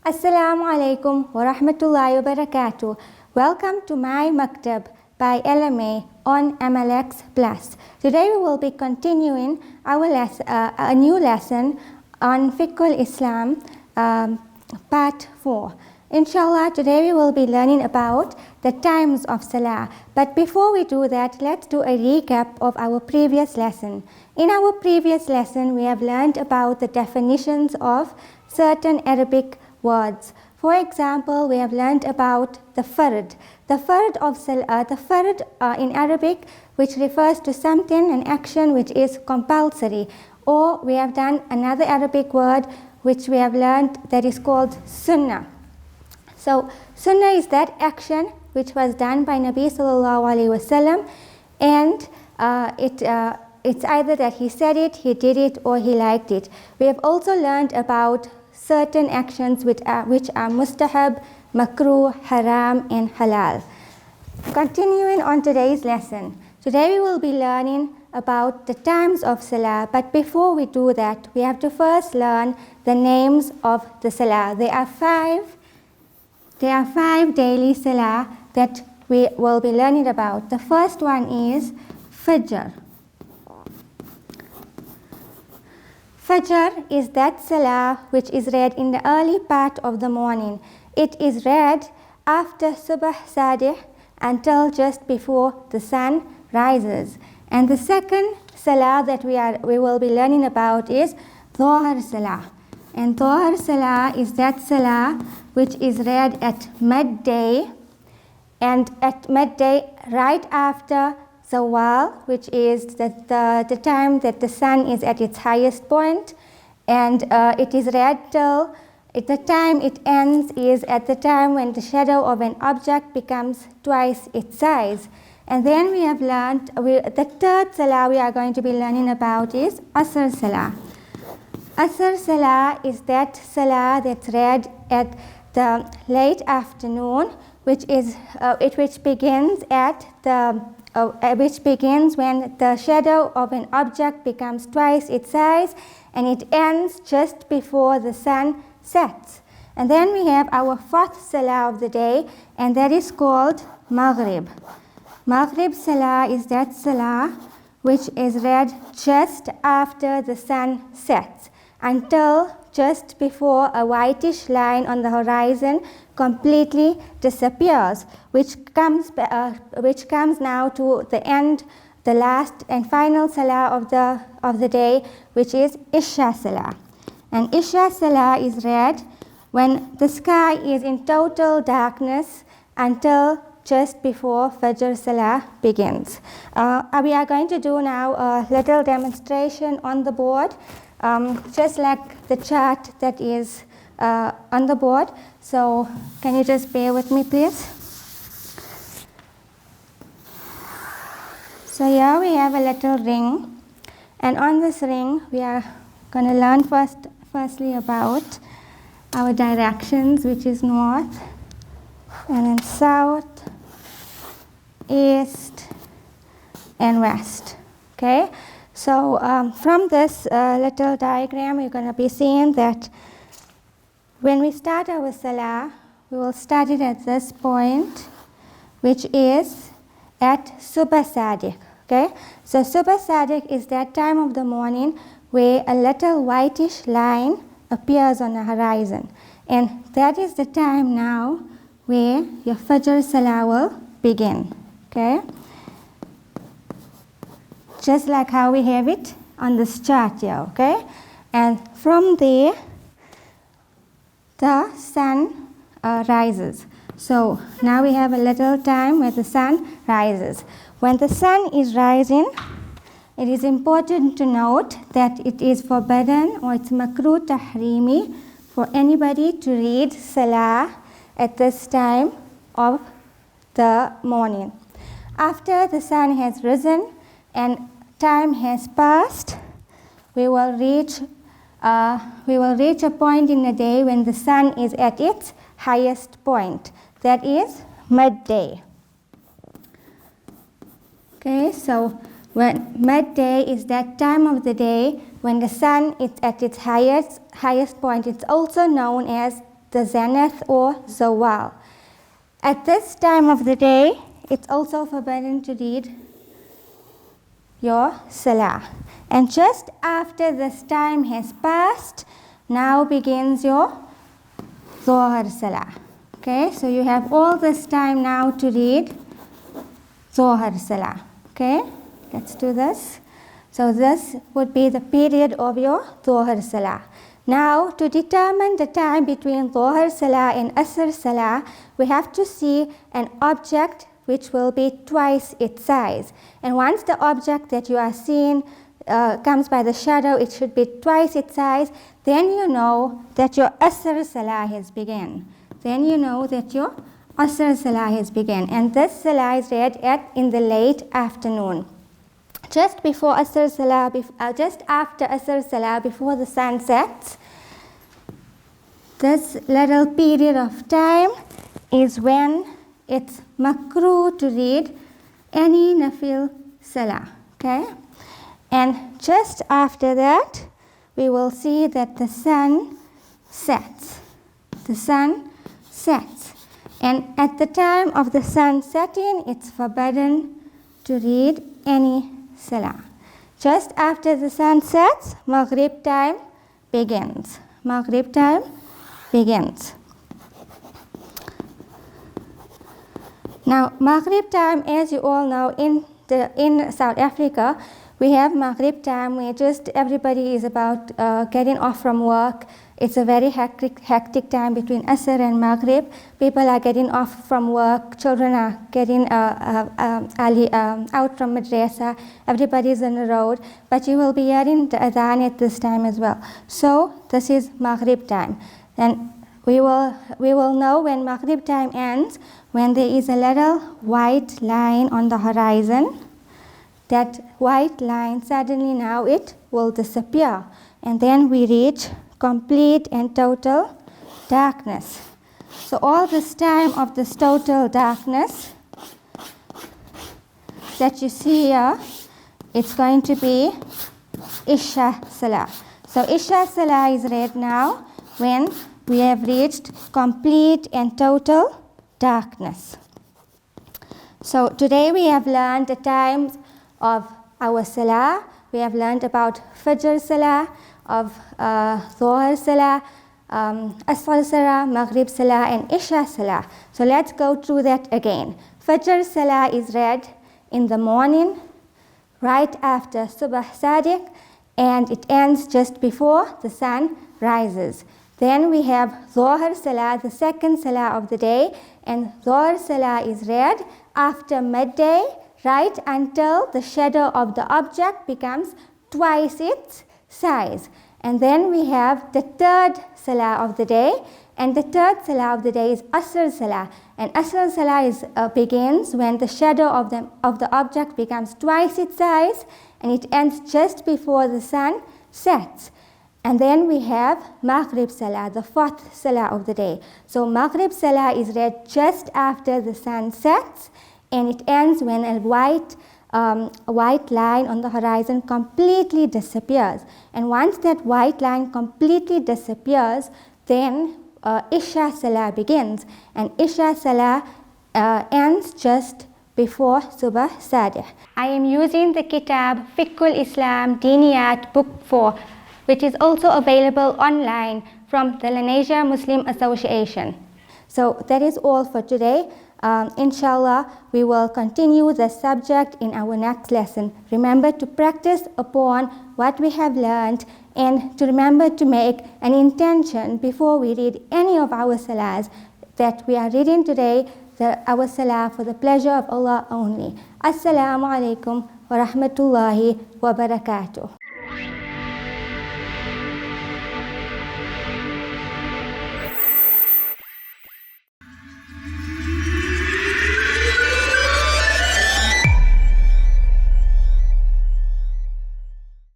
Assalamu alaikum wa rahmatullahi wa barakatuh. Welcome to my Maktab by LMA on MLX Plus. Today we will be continuing our a new lesson on Fiqh Islam, part 4. Inshallah, today we will be learning about the times of Salah. But before we do that, let's do a recap of our previous lesson. In our previous lesson, we have learned about the definitions of certain Arabic words. For example, we have learned about the fard. The fard in Arabic, which refers to something, an action which is compulsory. Or we have done another Arabic word which we have learned that is called sunnah. So sunnah is that action which was done by Nabi sallallahu alaihi wasallam, and it's either that he said it, he did it, or he liked it. We have also learned about certain actions which are mustahab, makruh, haram, and halal. Continuing on today's lesson. Today we will be learning about the times of Salah, but before we do that, we have to first learn the names of the Salah. There are five daily Salah that we will be learning about. The first one is Fajr. Fajr is that Salah which is read in the early part of the morning. It is read after Subh Sadiq until just before the sun rises. And the second Salah that we will be learning about is Dhuhr Salah. And Dhuhr Salah is that Salah which is read at midday, and at midday right after Zawal, which is the time that the sun is at its highest point, and it is read till the time it ends is at the time when the shadow of an object becomes twice its size. And then we have learned, the third Salah we are going to be learning about is Asr Salah. Asr Salah is that Salah that's read at the late afternoon, which begins when the shadow of an object becomes twice its size, and it ends just before the sun sets. And then we have our fourth Salah of the day, and that is called Maghrib. Maghrib Salah is that Salah which is read just after the sun sets until just before a whitish line on the horizon completely disappears, which comes now to the end, the last and final Salah of the day, which is Isha Salah. And Isha Salah is read when the sky is in total darkness until just before Fajr Salah begins. We are going to do now a little demonstration on the board, just like the chart that is on the board. So can you just bear with me, please? So here we have a little ring, and on this ring we are going to learn firstly about our directions, which is north, and then south, east, and west. Okay? So from this little diagram, you're going to be seeing that when we start our Salah, we will start it at this point, which is at Subh Sadiq. Okay? So Subh Sadiq is that time of the morning where a little whitish line appears on the horizon. And that is the time now where your Fajr Salah will begin. Okay? Just like how we have it on this chart here. Okay? And from there, the sun rises. So now we have a little time where the sun rises. When the sun is rising, it is important to note that it is forbidden, or it's makruh tahrimi, for anybody to read Salah at this time of the morning. After the sun has risen and time has passed, we will reach a point in the day when the sun is at its highest point. That is midday. Okay, so when midday is that time of the day when the sun is at its highest point. It's also known as the zenith or zawal. At this time of the day, it's also forbidden to read your salah. And just after this time has passed, now begins your Zohar salah. Okay, so you have all this time now to read Zohar salah. Okay, let's do this. So this would be the period of your Zohar salah. Now, to determine the time between Zohar salah and Asr salah, we have to see an object which will be twice its size. And once the object that you are seeing comes by the shadow, it should be twice its size, then you know that your Asr salah has begun. Then you know that your Asr salah has begun. And this salah is read in the late afternoon. Just before Asr salah, just after Asr salah, before the sun sets, this little period of time is when it's makruh to read any nafil salah. Okay? And just after that, we will see that the sun sets. The sun sets. And at the time of the sun setting, it's forbidden to read any salah. Just after the sun sets, Maghrib time begins. Maghrib time begins. Now, Maghrib time, as you all know, in South Africa, we have Maghrib time where just everybody is about getting off from work. It's a very hectic time between Asr and Maghrib. People are getting off from work. Children are getting out from Madressah. Everybody is on the road. But you will be hearing the adhan at this time as well. So this is Maghrib time. And we will know when Maghrib time ends when there is a little white line on the horizon. That white line, suddenly now it will disappear. And then we reach complete and total darkness. So all this time of this total darkness that you see here, it's going to be Isha Salah. So Isha Salah is read now when we have reached complete and total darkness. So today we have learned the times of our Salah. We have learned about Fajr Salah, of Zohar Salah, Asr Salah, Maghrib Salah, and Isha Salah. So let's go through that again. Fajr Salah is read in the morning, right after Subh Sadiq, and it ends just before the sun rises. Then we have Zohar Salah, the second Salah of the day, and Zohar Salah is read after midday, right until the shadow of the object becomes twice its size. And then we have the third Salah of the day, and the third Salah of the day is Asr Salah. And Asr Salah begins when the shadow of the object becomes twice its size, and it ends just before the sun sets. And then we have Maghrib Salah, the fourth Salah of the day. So Maghrib Salah is read just after the sun sets, and it ends when a white line on the horizon completely disappears. And once that white line completely disappears, then Isha Salah begins. And Isha Salah ends just before Subh Sadiq. I am using the Kitab Fiqh Islam Diniyat Book 4, which is also available online from the Lenasia Muslim Association. So that is all for today. Inshallah, we will continue the subject in our next lesson. Remember to practice upon what we have learned, and to remember to make an intention before we read any of our salahs that we are reading today, our salah for the pleasure of Allah only. Assalamu alaikum wa rahmatullahi wa barakatuh.